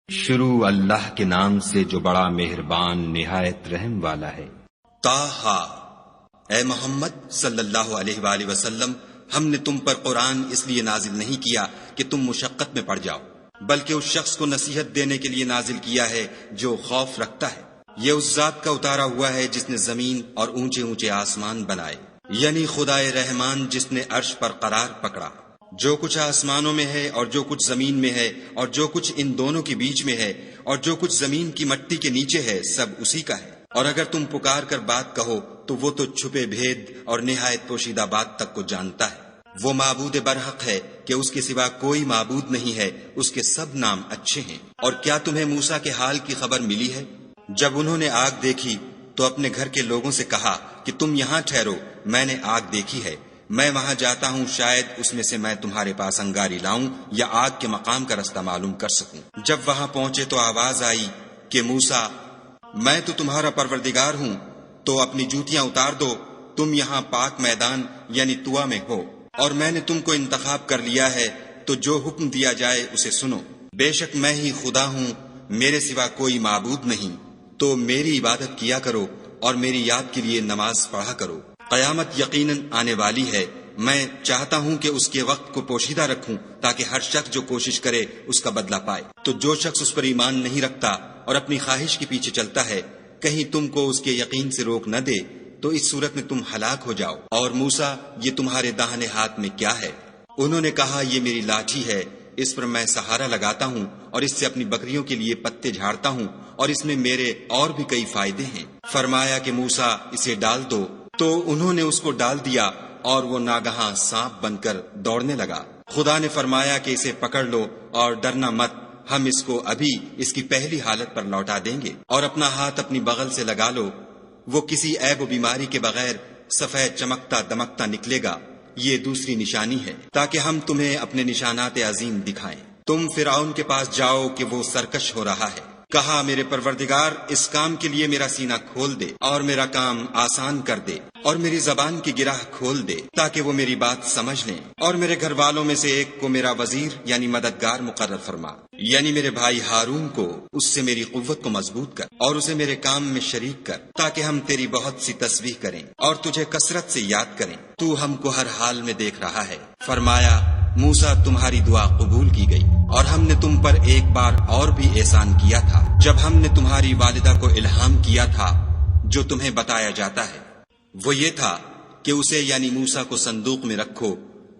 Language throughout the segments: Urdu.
شروع اللہ کے نام سے جو بڑا مہربان نہایت رحم والا ہے۔ طٰہٰ، اے محمد صلی اللہ علیہ وآلہ وسلم، ہم نے تم پر قرآن اس لیے نازل نہیں کیا کہ تم مشقت میں پڑ جاؤ، بلکہ اس شخص کو نصیحت دینے کے لیے نازل کیا ہے جو خوف رکھتا ہے۔ یہ اس ذات کا اتارا ہوا ہے جس نے زمین اور اونچے اونچے آسمان بنائے، یعنی خدائے رحمان جس نے عرش پر قرار پکڑا۔ جو کچھ آسمانوں میں ہے اور جو کچھ زمین میں ہے اور جو کچھ ان دونوں کے بیچ میں ہے اور جو کچھ زمین کی مٹی کے نیچے ہے، سب اسی کا ہے۔ اور اگر تم پکار کر بات کہو تو وہ تو چھپے بھید اور نہایت پوشیدہ بات تک کو جانتا ہے۔ وہ معبود برحق ہے کہ اس کے سوا کوئی معبود نہیں ہے، اس کے سب نام اچھے ہیں۔ اور کیا تمہیں موسیٰ کے حال کی خبر ملی ہے؟ جب انہوں نے آگ دیکھی تو اپنے گھر کے لوگوں سے کہا کہ تم یہاں ٹھہرو، میں نے آگ دیکھی ہے، میں وہاں جاتا ہوں، شاید اس میں سے میں تمہارے پاس انگاری لاؤں یا آگ کے مقام کا رستہ معلوم کر سکوں۔ جب وہاں پہنچے تو آواز آئی کہ موسیٰ، میں تو تمہارا پروردگار ہوں، تو اپنی جوتیاں اتار دو، تم یہاں پاک میدان یعنی طویٰ میں ہو، اور میں نے تم کو انتخاب کر لیا ہے، تو جو حکم دیا جائے اسے سنو۔ بے شک میں ہی خدا ہوں، میرے سوا کوئی معبود نہیں، تو میری عبادت کیا کرو اور میری یاد کے لیے نماز پڑھا کرو۔ قیامت یقیناً آنے والی ہے، میں چاہتا ہوں کہ اس کے وقت کو پوشیدہ رکھوں تاکہ ہر شخص جو کوشش کرے اس کا بدلہ پائے۔ تو جو شخص اس پر ایمان نہیں رکھتا اور اپنی خواہش کے پیچھے چلتا ہے، کہیں تم کو اس کے یقین سے روک نہ دے تو اس صورت میں تم ہلاک ہو جاؤ۔ اور موسیٰ، یہ تمہارے داہنے ہاتھ میں کیا ہے؟ انہوں نے کہا، یہ میری لاٹھی ہے، اس پر میں سہارا لگاتا ہوں اور اس سے اپنی بکریوں کے لیے پتے جھاڑتا ہوں، اور اس میں میرے اور بھی کئی فائدے ہیں۔ فرمایا کہ موسیٰ، اسے ڈال دو، تو انہوں نے اس کو ڈال دیا اور وہ ناگہاں سانپ بن کر دوڑنے لگا۔ خدا نے فرمایا کہ اسے پکڑ لو اور ڈرنا مت، ہم اس کو ابھی اس کی پہلی حالت پر لوٹا دیں گے، اور اپنا ہاتھ اپنی بغل سے لگا لو، وہ کسی عیب و بیماری کے بغیر سفید چمکتا دمکتا نکلے گا۔ یہ دوسری نشانی ہے تاکہ ہم تمہیں اپنے نشانات عظیم دکھائیں۔ تم فرعون کے پاس جاؤ کہ وہ سرکش ہو رہا ہے۔ کہا، میرے پروردگار، اس کام کے لیے میرا سینہ کھول دے اور میرا کام آسان کر دے، اور میری زبان کی گرہ کھول دے تاکہ وہ میری بات سمجھ لیں، اور میرے گھر والوں میں سے ایک کو میرا وزیر یعنی مددگار مقرر فرما، یعنی میرے بھائی ہارون کو، اس سے میری قوت کو مضبوط کر اور اسے میرے کام میں شریک کر، تاکہ ہم تیری بہت سی تسبیح کریں اور تجھے کثرت سے یاد کریں، تو ہم کو ہر حال میں دیکھ رہا ہے۔ فرمایا، موسیٰ، تمہاری دعا قبول کی گئی، اور ہم نے تم پر ایک بار اور بھی احسان کیا تھا، جب ہم نے تمہاری والدہ کو الہام کیا تھا جو تمہیں بتایا جاتا ہے۔ وہ یہ تھا کہ اسے یعنی موسیٰ کو صندوق میں رکھو،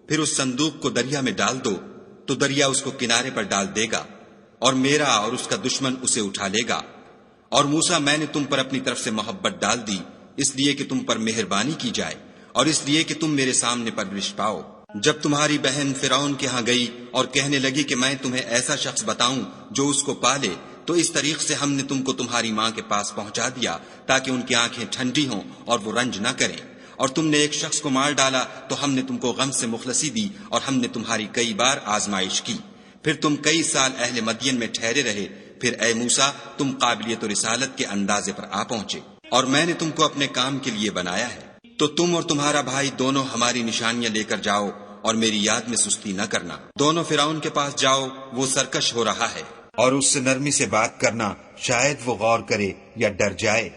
پھر اس صندوق کو دریا میں ڈال دو، تو دریا اس کو کنارے پر ڈال دے گا، اور میرا اور اس کا دشمن اسے اٹھا لے گا۔ اور موسیٰ، میں نے تم پر اپنی طرف سے محبت ڈال دی، اس لیے کہ تم پر مہربانی کی جائے اور اس لیے کہ تم میرے سامنے پرورش پاؤ۔ جب تمہاری بہن فرعون کے ہاں گئی اور کہنے لگی کہ میں تمہیں ایسا شخص بتاؤں جو اس کو پالے، تو اس طریق سے ہم نے تم کو تمہاری ماں کے پاس پہنچا دیا تاکہ ان کی آنکھیں ٹھنڈی ہوں اور وہ رنج نہ کریں۔ اور تم نے ایک شخص کو مار ڈالا تو ہم نے تم کو غم سے مخلصی دی، اور ہم نے تمہاری کئی بار آزمائش کی، پھر تم کئی سال اہل مدین میں ٹھہرے رہے، پھر اے موسیٰ، تم قابلیت و رسالت کے اندازے پر آ پہنچے، اور میں نے تم کو اپنے کام کے لیے بنایا ہے، تو تم اور تمہارا بھائی دونوں ہماری نشانیاں لے کر جاؤ اور میری یاد میں سستی نہ کرنا۔ دونوں فرعون کے پاس جاؤ، وہ سرکش ہو رہا ہے، اور اس سے نرمی سے بات کرنا، شاید وہ غور کرے یا ڈر جائے۔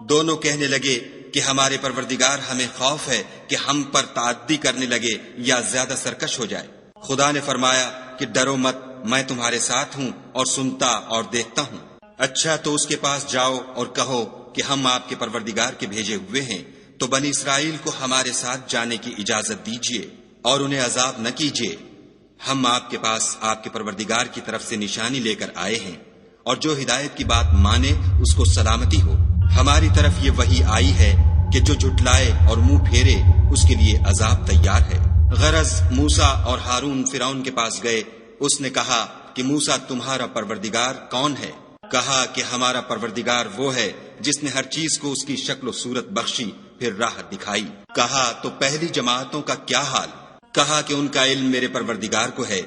دونوں کہنے لگے کہ ہمارے پروردگار، ہمیں خوف ہے کہ ہم پر تعدی کرنے لگے یا زیادہ سرکش ہو جائے۔ خدا نے فرمایا کہ ڈرو مت، میں تمہارے ساتھ ہوں اور سنتا اور دیکھتا ہوں۔ اچھا، تو اس کے پاس جاؤ اور کہو کہ ہم آپ کے پروردگار کے بھیجے ہوئے ہیں، تو بنی اسرائیل کو ہمارے ساتھ جانے کی اجازت دیجیے اور انہیں عذاب نہ کیجیے، ہم آپ کے پاس آپ کے پروردگار کی طرف سے نشانی لے کر آئے ہیں، اور جو ہدایت کی بات مانے اس کو سلامتی ہو۔ ہماری طرف یہ وحی آئی ہے کہ جو جھٹلائے اور منہ پھیرے اس کے لیے عذاب تیار ہے۔ غرض موسیٰ اور ہارون فرعون کے پاس گئے، اس نے کہا کہ موسیٰ، تمہارا پروردگار کون ہے؟ کہا کہ ہمارا پروردگار وہ ہے جس نے ہر چیز کو اس کی شکل و صورت بخشی، پھر راہ دکھائی۔ کہا، تو پہلی جماعتوں کا کیا حال؟ کہا کہ ان کا علم میرے پروردگار کو ہے،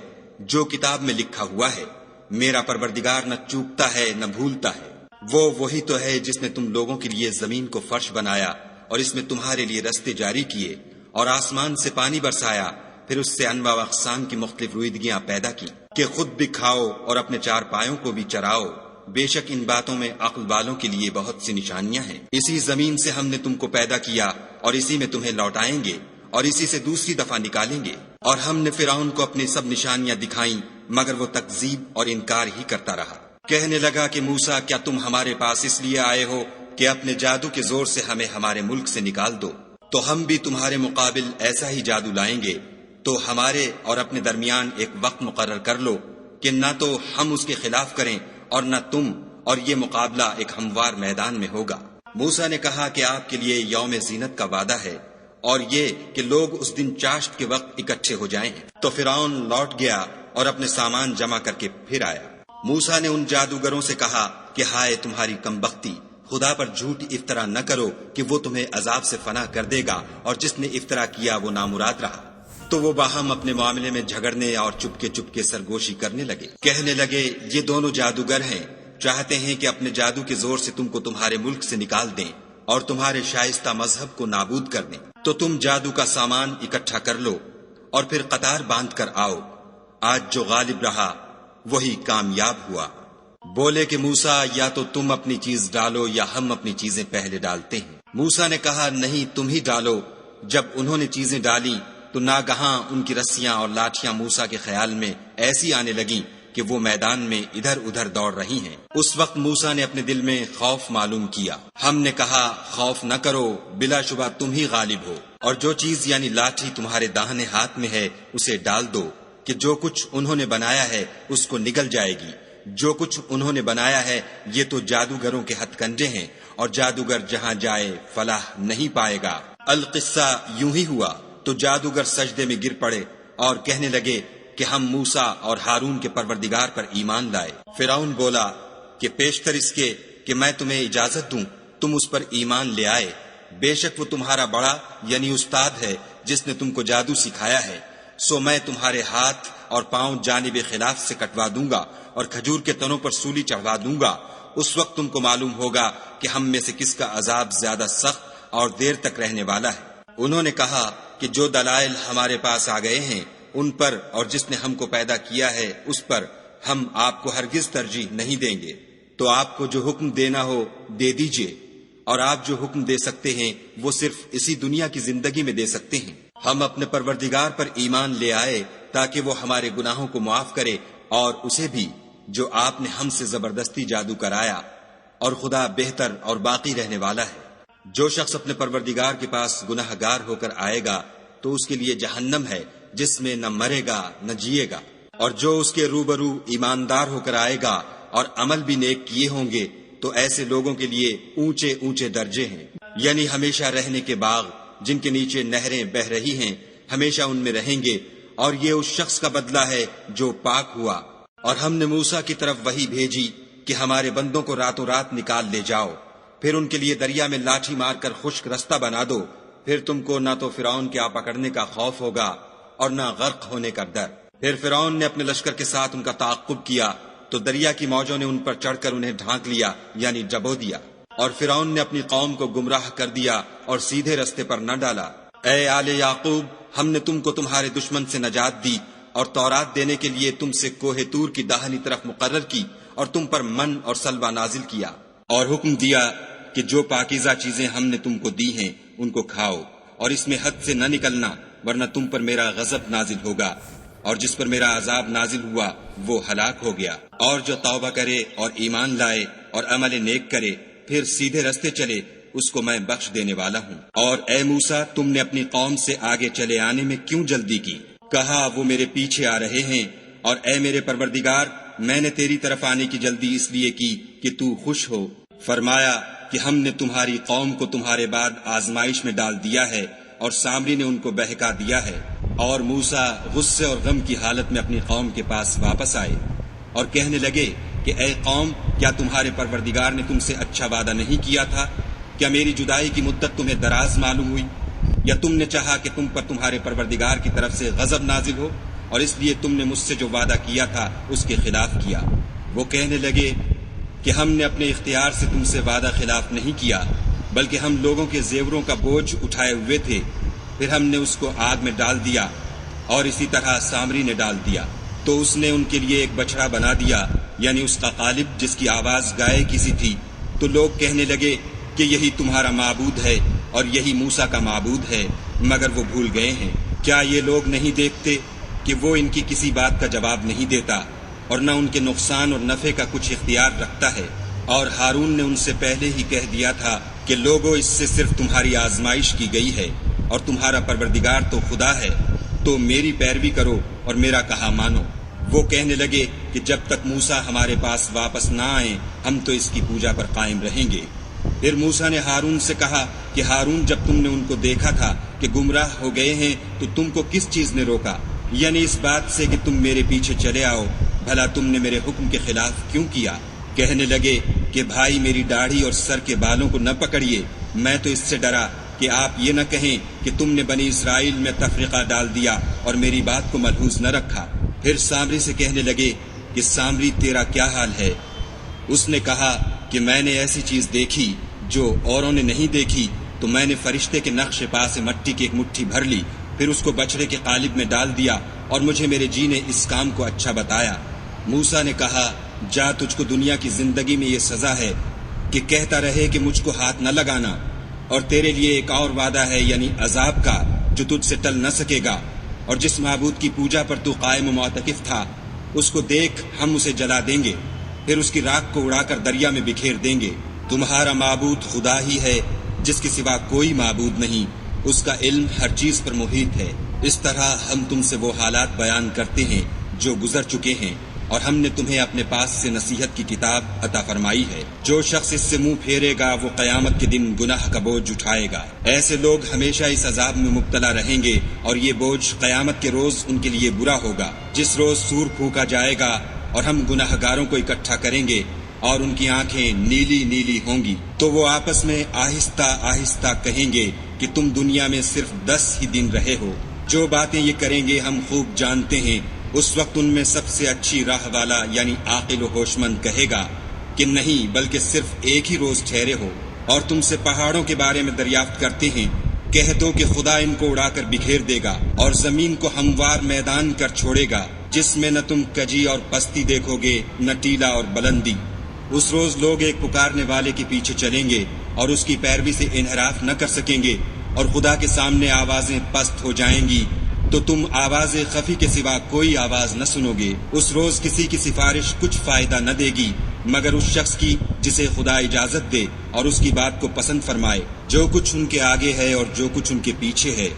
جو کتاب میں لکھا ہوا ہے، میرا پروردگار نہ چوکتا ہے نہ بھولتا ہے۔ وہ وہی تو ہے جس نے تم لوگوں کے لیے زمین کو فرش بنایا اور اس میں تمہارے لیے رستے جاری کیے، اور آسمان سے پانی برسایا، پھر اس سے انواع و اقسام کی مختلف رویدگیاں پیدا کی۔ کہ خود بھی کھاؤ اور اپنے چار پایوں کو بھی چراؤ، بے شک ان باتوں میں عقل والوں کے لیے بہت سی نشانیاں ہیں۔ اسی زمین سے ہم نے تم کو پیدا کیا اور اسی میں تمہیں لوٹائیں گے اور اسی سے دوسری دفعہ نکالیں گے۔ اور ہم نے فرعون کو اپنی سب نشانیاں دکھائیں مگر وہ تکذیب اور انکار ہی کرتا رہا۔ کہنے لگا کہ موسیٰ کیا تم ہمارے پاس اس لیے آئے ہو کہ اپنے جادو کے زور سے ہمیں ہمارے ملک سے نکال دو؟ تو ہم بھی تمہارے مقابل ایسا ہی جادو لائیں گے، تو ہمارے اور اپنے درمیان ایک وقت مقرر کر لو کہ نہ تو ہم اس کے خلاف کریں اور نہ تم، اور یہ مقابلہ ایک ہموار میدان میں ہوگا۔ موسیٰ نے کہا کہ آپ کے لیے یوم زینت کا وعدہ ہے اور یہ کہ لوگ اس دن چاشت کے وقت اکٹھے ہو جائیں۔ تو فرعون لوٹ گیا اور اپنے سامان جمع کر کے پھر آیا۔ موسیٰ نے ان جادوگروں سے کہا کہ ہائے تمہاری کمبختی، خدا پر جھوٹ افطرا نہ کرو کہ وہ تمہیں عذاب سے فنا کر دے گا، اور جس نے افطرا کیا وہ نامراد رہا۔ تو وہ باہم اپنے معاملے میں جھگڑنے اور چپکے چپکے سرگوشی کرنے لگے۔ کہنے لگے یہ دونوں جادوگر ہیں، چاہتے ہیں کہ اپنے جادو کے زور سے تم کو تمہارے ملک سے نکال دیں اور تمہارے شائستہ مذہب کو نابود کر دیں۔ تو تم جادو کا سامان اکٹھا کر لو اور پھر قطار باندھ کر آؤ، آج جو غالب رہا وہی کامیاب ہوا۔ بولے کہ موسیٰ یا تو تم اپنی چیز ڈالو یا ہم اپنی چیزیں پہلے ڈالتے ہیں۔ موسیٰ نے کہا نہیں تم ہی ڈالو۔ جب انہوں نے چیزیں ڈالی تو ناگہاں ان کی رسیاں اور لاٹھیاں موسیٰ کے خیال میں ایسی آنے لگیں کہ وہ میدان میں ادھر ادھر دوڑ رہی ہیں۔ اس وقت موسیٰ نے اپنے دل میں خوف معلوم کیا۔ ہم نے کہا خوف نہ کرو، بلا شبہ تم ہی غالب ہو، اور جو چیز یعنی لاٹھی تمہارے داہنے ہاتھ میں ہے اسے ڈال دو کہ جو کچھ انہوں نے بنایا ہے اس کو نگل جائے گی۔ جو کچھ انہوں نے بنایا ہے یہ تو جادوگروں کے ہتھ کنڈے ہیں، اور جادوگر جہاں جائے فلاح نہیں پائے گا۔ القصہ یوں ہی ہوا تو جادوگر سجدے میں گر پڑے اور کہنے لگے کہ ہم موسیٰ اور ہارون کے پروردگار پر ایمان لائے۔ فرعون بولا کہ پیشتر اس کے کہ میں تمہیں اجازت دوں تم اس پر ایمان لے آئے، بے شک وہ تمہارا بڑا یعنی استاد ہے جس نے تم کو جادو سکھایا ہے، سو میں تمہارے ہاتھ اور پاؤں جانب خلاف سے کٹوا دوں گا اور کھجور کے تنوں پر سولی چڑھوا دوں گا۔ اس وقت تم کو معلوم ہوگا کہ ہم میں سے کس کا عذاب زیادہ سخت اور دیر تک رہنے والا ہے۔ انہوں نے کہا کہ جو دلائل ہمارے پاس آ گئے ہیں ان پر اور جس نے ہم کو پیدا کیا ہے اس پر ہم آپ کو ہرگز ترجیح نہیں دیں گے، تو آپ کو جو حکم دینا ہو دے دیجئے، اور آپ جو حکم دے سکتے ہیں وہ صرف اسی دنیا کی زندگی میں دے سکتے ہیں۔ ہم اپنے پروردگار پر ایمان لے آئے تاکہ وہ ہمارے گناہوں کو معاف کرے اور اسے بھی جو آپ نے ہم سے زبردستی جادو کرایا، اور خدا بہتر اور باقی رہنے والا ہے۔ جو شخص اپنے پروردگار کے پاس گناہ گار ہو کر آئے گا تو اس کے لیے جہنم ہے جس میں نہ مرے گا نہ جیے گا، اور جو اس کے روبرو ایماندار ہو کر آئے گا اور عمل بھی نیک کیے ہوں گے تو ایسے لوگوں کے لیے اونچے اونچے درجے ہیں، یعنی ہمیشہ رہنے کے باغ جن کے نیچے نہریں بہ رہی ہیں، ہمیشہ ان میں رہیں گے، اور یہ اس شخص کا بدلہ ہے جو پاک ہوا۔ اور ہم نے موسیٰ کی طرف وحی بھیجی کہ ہمارے بندوں کو راتوں رات نکال لے جاؤ، پھر ان کے لیے دریا میں لاٹھی مار کر خشک رستہ بنا دو، پھر تم کو نہ تو فرعون کے آ پکڑنے کا خوف ہوگا اور نہ غرق ہونے کا ڈر۔ پھر فرعون نے اپنے لشکر کے ساتھ ان کا تعاقب کیا تو دریا کی موجوں نے ان پر چڑھ کر انہیں ڈھانک لیا یعنی ڈبو دیا، اور فرعون نے اپنی قوم کو گمراہ کر دیا اور سیدھے رستے پر نہ ڈالا۔ اے آل یعقوب، ہم نے تم کو تمہارے دشمن سے نجات دی اور تورات دینے کے لیے تم سے کوہ طور کی داہنی طرف مقرر کی، اور تم پر من اور سلوہ نازل کیا، اور حکم دیا کہ جو پاکیزہ چیزیں ہم نے تم کو دی ہیں ان کو کھاؤ، اور اس میں حد سے نہ نکلنا ورنہ تم پر میرا غضب نازل ہوگا، اور جس پر میرا عذاب نازل ہوا وہ ہلاک ہو گیا۔ اور جو توبہ کرے اور ایمان لائے اور عمل نیک کرے پھر سیدھے رستے چلے اس کو میں بخش دینے والا ہوں۔ اور اے موسیٰ، تم نے اپنی قوم سے آگے چلے آنے میں کیوں جلدی کی؟ کہا وہ میرے پیچھے آ رہے ہیں، اور اے میرے پروردگار، میں نے تیری طرف آنے کی جلدی اس لیے کی کہ تو خوش ہو۔ فرمایا کہ ہم نے تمہاری قوم کو تمہارے بعد آزمائش میں ڈال دیا ہے، اور سامری نے ان کو بہکا دیا ہے۔ اور موسیٰ غصے اور غم کی حالت میں اپنی قوم کے پاس واپس آئے اور کہنے لگے کہ اے قوم، کیا تمہارے پروردگار نے تم سے اچھا وعدہ نہیں کیا تھا؟ کیا میری جدائی کی مدت تمہیں دراز معلوم ہوئی؟ یا تم نے چاہا کہ تم پر تمہارے پروردگار کی طرف سے غضب نازل ہو، اور اس لیے تم نے مجھ سے جو وعدہ کیا تھا اس کے خلاف کیا؟ وہ کہنے لگے کہ ہم نے اپنے اختیار سے تم سے وعدہ خلاف نہیں کیا، بلکہ ہم لوگوں کے زیوروں کا بوجھ اٹھائے ہوئے تھے، پھر ہم نے اس کو آگ میں ڈال دیا، اور اسی طرح سامری نے ڈال دیا۔ تو تو اس نے ان کے لیے ایک بچڑا بنا دیا، یعنی اس کا قالب جس کی آواز گائے کی سی تھی۔ تو لوگ کہنے لگے کہ یہی تمہارا معبود ہے اور یہی موسیٰ کا معبود ہے، مگر وہ بھول گئے ہیں۔ کیا یہ لوگ نہیں دیکھتے کہ وہ ان کی کسی بات کا جواب نہیں دیتا اور نہ ان کے نقصان اور نفع کا کچھ اختیار رکھتا ہے؟ اور ہارون نے ان سے پہلے ہی کہہ دیا تھا کہ لوگوں، اس سے صرف تمہاری آزمائش کی گئی ہے اور تمہارا پروردگار تو خدا ہے، تو میری پیروی کرو اور میرا کہا مانو۔ وہ کہنے لگے کہ جب تک موسیٰ ہمارے پاس واپس نہ آئیں ہم تو اس کی پوجا پر قائم رہیں گے۔ پھر موسیٰ نے ہارون سے کہا کہ ہارون، جب تم نے ان کو دیکھا تھا کہ گمراہ ہو گئے ہیں تو تم کو کس چیز نے روکا؟ یعنی اس بات سے کہ تم میرے پیچھے چلے آؤ، بھلا تم نے میرے حکم کے خلاف کیوں کیا؟ کہنے لگے کہ بھائی، میری داڑھی اور سر کے بالوں کو نہ پکڑیے، میں تو اس سے ڈرا کہ آپ یہ نہ کہیں کہ تم نے بنی اسرائیل میں تفرقہ ڈال دیا اور میری بات کو ملحوظ نہ رکھا۔ پھر سامری سے کہنے لگے کہ سامری، تیرا کیا حال ہے؟ اس نے کہا کہ میں نے ایسی چیز دیکھی جو اوروں نے نہیں دیکھی، تو میں نے فرشتے کے نقش پا سے مٹی کی ایک مٹھی بھر لی، پھر اس کو بچڑے کے قالب میں ڈال دیا اور مجھے میرے جی نے اس کام کو اچھا بتایا۔ موسیٰ نے کہا، جا، تجھ کو دنیا کی زندگی میں یہ سزا ہے کہ کہتا رہے کہ مجھ کو ہاتھ نہ لگانا، اور تیرے لیے ایک اور وعدہ ہے، یعنی عذاب کا، جو تجھ سے ٹل نہ سکے گا۔ اور جس معبود کی پوجا پر تو قائم و معتکف تھا، اس کو دیکھ، ہم اسے جلا دیں گے، پھر اس کی راکھ کو اڑا کر دریا میں بکھیر دیں گے۔ تمہارا معبود خدا ہی ہے، جس کے سوا کوئی معبود نہیں، اس کا علم ہر چیز پر محیط ہے۔ اس طرح ہم تم سے وہ حالات بیان کرتے ہیں جو گزر چکے ہیں، اور ہم نے تمہیں اپنے پاس سے نصیحت کی کتاب عطا فرمائی ہے۔ جو شخص اس سے منہ پھیرے گا وہ قیامت کے دن گناہ کا بوجھ اٹھائے گا۔ ایسے لوگ ہمیشہ اس عذاب میں مبتلا رہیں گے، اور یہ بوجھ قیامت کے روز ان کے لیے برا ہوگا، جس روز سور پھونکا جائے گا اور ہم گناہ گاروں کو اکٹھا کریں گے اور ان کی آنکھیں نیلی نیلی ہوں گی، تو وہ آپس میں آہستہ آہستہ کہیں گے کہ تم دنیا میں صرف 10 ہی دن رہے ہو۔ جو باتیں یہ کریں گے ہم خوب جانتے ہیں۔ اس وقت ان میں سب سے اچھی راہ والا یعنی عاقل و ہوش مند کہے گا کہ نہیں، بلکہ صرف ایک ہی روز ٹھہرے ہو۔ اور تم سے پہاڑوں کے بارے میں دریافت کرتے ہیں، کہہ دو کہ خدا ان کو اڑا کر بکھیر دے گا اور زمین کو ہموار میدان کر چھوڑے گا، جس میں نہ تم کجی اور پستی دیکھو گے، نہ ٹیلا اور بلندی۔ اس روز لوگ ایک پکارنے والے کے پیچھے چلیں گے اور اس کی پیروی سے انحراف نہ کر سکیں گے، اور خدا کے سامنے آوازیں پست ہو جائیں گی تو تم آواز خفی کے سوا کوئی آواز نہ سنو گے۔ اس روز کسی کی سفارش کچھ فائدہ نہ دے گی مگر اس شخص کی جسے خدا اجازت دے اور اس کی بات کو پسند فرمائے۔ جو کچھ ان کے آگے ہے اور جو کچھ ان کے پیچھے ہے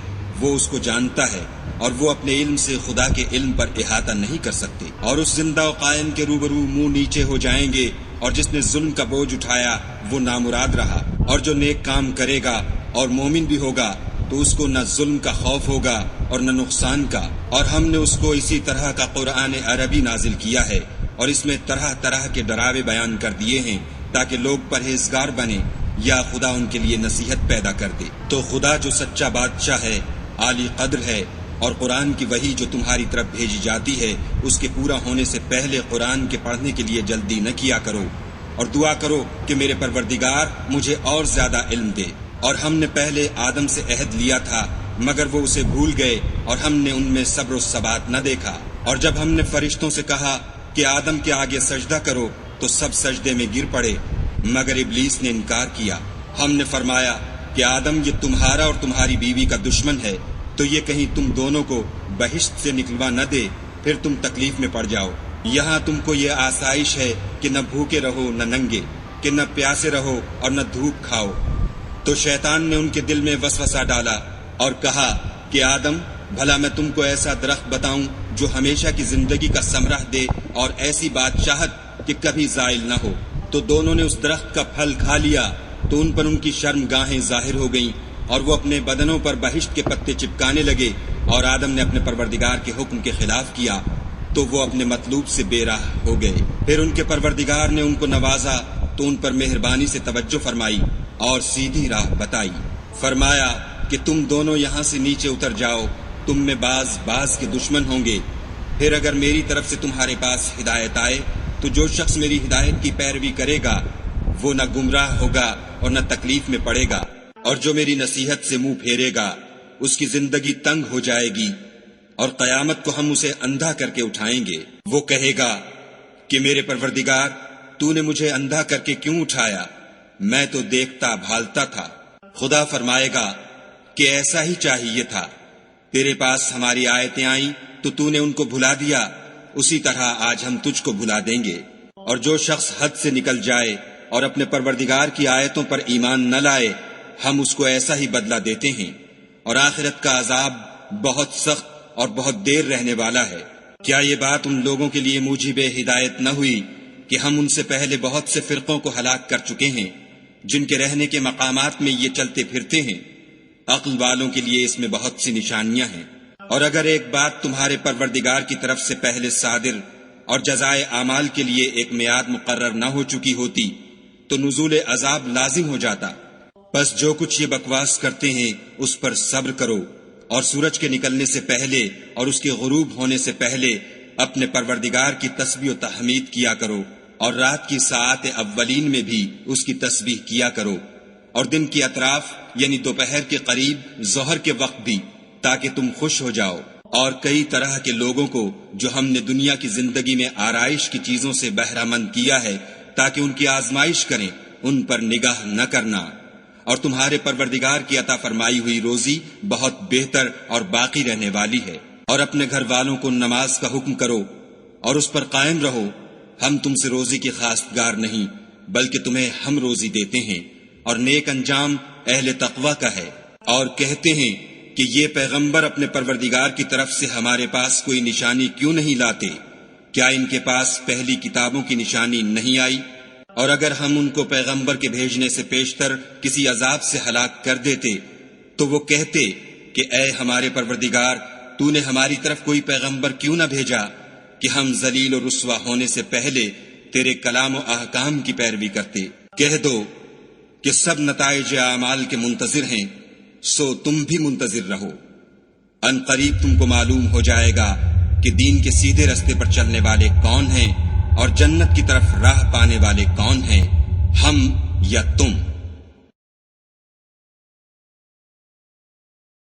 وہ اس کو جانتا ہے، اور وہ اپنے علم سے خدا کے علم پر احاطہ نہیں کر سکتے۔ اور اس زندہ و قائم کے روبرو منہ نیچے ہو جائیں گے، اور جس نے ظلم کا بوجھ اٹھایا وہ نامراد رہا، اور جو نیک کام کرے گا اور مومن بھی ہوگا تو اس کو نہ ظلم کا خوف ہوگا اور نہ نقصان کا۔ اور ہم نے اس کو اسی طرح کا قرآن عربی نازل کیا ہے، اور اس میں طرح طرح کے ڈراوے بیان کر دیے ہیں تاکہ لوگ پرہیزگار بنے یا خدا ان کے لیے نصیحت پیدا کر دے۔ تو خدا جو سچا بادشاہ ہے، عالی قدر ہے، اور قرآن کی وحی جو تمہاری طرف بھیجی جاتی ہے اس کے پورا ہونے سے پہلے قرآن کے پڑھنے کے لیے جلدی نہ کیا کرو، اور دعا کرو کہ میرے پروردگار مجھے اور زیادہ علم دے۔ اور ہم نے پہلے آدم سے عہد لیا تھا مگر وہ اسے بھول گئے، اور ہم نے ان میں صبر و ثبات نہ دیکھا۔ اور جب ہم نے فرشتوں سے کہا کہ آدم کے آگے سجدہ کرو تو سب سجدے میں گر پڑے مگر ابلیس نے انکار کیا۔ ہم نے فرمایا کہ آدم، یہ تمہارا اور تمہاری بیوی کا دشمن ہے، تو یہ کہیں تم دونوں کو بہشت سے نکلوا نہ دے، پھر تم تکلیف میں پڑ جاؤ۔ یہاں تم کو یہ آسائش ہے کہ نہ بھوکے رہو نہ ننگے، کہ نہ پیاسے رہو اور نہ دھوپ کھاؤ۔ تو شیطان نے ان کے دل میں وسوسہ ڈالا اور کہا کہ آدم، بھلا میں تم کو ایسا درخت بتاؤں جو ہمیشہ کی زندگی کا ثمرہ دے اور ایسی بادشاہت کہ کبھی زائل نہ ہو۔ تو دونوں نے اس درخت کا پھل کھا لیا تو ان پر ان کی شرم گاہیں ظاہر ہو گئیں، اور وہ اپنے بدنوں پر بہشت کے پتے چپکانے لگے، اور آدم نے اپنے پروردگار کے حکم کے خلاف کیا تو وہ اپنے مطلوب سے بے راہ ہو گئے۔ پھر ان کے پروردگار نے ان کو نوازا تو ان پر مہربانی سے توجہ فرمائی اور سیدھی راہ بتائی۔ فرمایا کہ تم دونوں یہاں سے نیچے اتر جاؤ، تم میں بعض کے دشمن ہوں گے۔ پھر اگر میری طرف سے تمہارے پاس ہدایت آئے تو جو شخص میری ہدایت کی پیروی کرے گا وہ نہ گمراہ ہوگا اور نہ تکلیف میں پڑے گا، اور جو میری نصیحت سے منہ پھیرے گا اس کی زندگی تنگ ہو جائے گی اور قیامت کو ہم اسے اندھا کر کے اٹھائیں گے۔ وہ کہے گا کہ میرے پروردگار، تو نے مجھے اندھا کر کے کیوں اٹھایا؟ میں تو دیکھتا بھالتا تھا۔ خدا فرمائے گا کہ ایسا ہی چاہیے تھا، تیرے پاس ہماری آیتیں آئیں تو نے ان کو بھلا دیا، اسی طرح آج ہم تجھ کو بھلا دیں گے۔ اور جو شخص حد سے نکل جائے اور اپنے پروردگار کی آیتوں پر ایمان نہ لائے، ہم اس کو ایسا ہی بدلہ دیتے ہیں، اور آخرت کا عذاب بہت سخت اور بہت دیر رہنے والا ہے۔ کیا یہ بات ان لوگوں کے لیے موجب ہدایت نہ ہوئی کہ ہم ان سے پہلے بہت سے فرقوں کو ہلاک کر چکے ہیں، جن کے رہنے کے مقامات میں یہ چلتے پھرتے ہیں؟ عقل والوں کے لیے اس میں بہت سی نشانیاں ہیں۔ اور اگر ایک بات تمہارے پروردگار کی طرف سے پہلے صادر اور جزائے اعمال کے لیے ایک میعاد مقرر نہ ہو چکی ہوتی تو نزول عذاب لازم ہو جاتا۔ بس جو کچھ یہ بکواس کرتے ہیں اس پر صبر کرو، اور سورج کے نکلنے سے پہلے اور اس کے غروب ہونے سے پہلے اپنے پروردگار کی تسبیح و تحمید کیا کرو، اور رات کی ساعات اولین میں بھی اس کی تسبیح کیا کرو، اور دن کی اطراف یعنی دوپہر کے قریب ظہر کے وقت بھی، تاکہ تم خوش ہو جاؤ۔ اور کئی طرح کے لوگوں کو جو ہم نے دنیا کی زندگی میں آرائش کی چیزوں سے بہرہ مند کیا ہے تاکہ ان کی آزمائش کریں، ان پر نگاہ نہ کرنا۔ اور تمہارے پروردگار کی عطا فرمائی ہوئی روزی بہت بہتر اور باقی رہنے والی ہے۔ اور اپنے گھر والوں کو نماز کا حکم کرو اور اس پر قائم رہو۔ ہم تم سے روزی کی خواستگار نہیں، بلکہ تمہیں ہم روزی دیتے ہیں، اور نیک انجام اہل تقوی کا ہے۔ اور کہتے ہیں کہ یہ پیغمبر اپنے پروردگار کی طرف سے ہمارے پاس کوئی نشانی کیوں نہیں لاتے؟ کیا ان کے پاس پہلی کتابوں کی نشانی نہیں آئی؟ اور اگر ہم ان کو پیغمبر کے بھیجنے سے پیشتر کسی عذاب سے ہلاک کر دیتے تو وہ کہتے کہ اے ہمارے پروردگار، تو نے ہماری طرف کوئی پیغمبر کیوں نہ بھیجا کہ ہم ذلیل و رسوا ہونے سے پہلے تیرے کلام و احکام کی پیروی کرتے۔ کہہ دو کہ سب نتائج اعمال کے منتظر ہیں، سو تم بھی منتظر رہو۔ ان قریب تم کو معلوم ہو جائے گا کہ دین کے سیدھے رستے پر چلنے والے کون ہیں، اور جنت کی طرف راہ پانے والے کون ہیں، ہم یا تم۔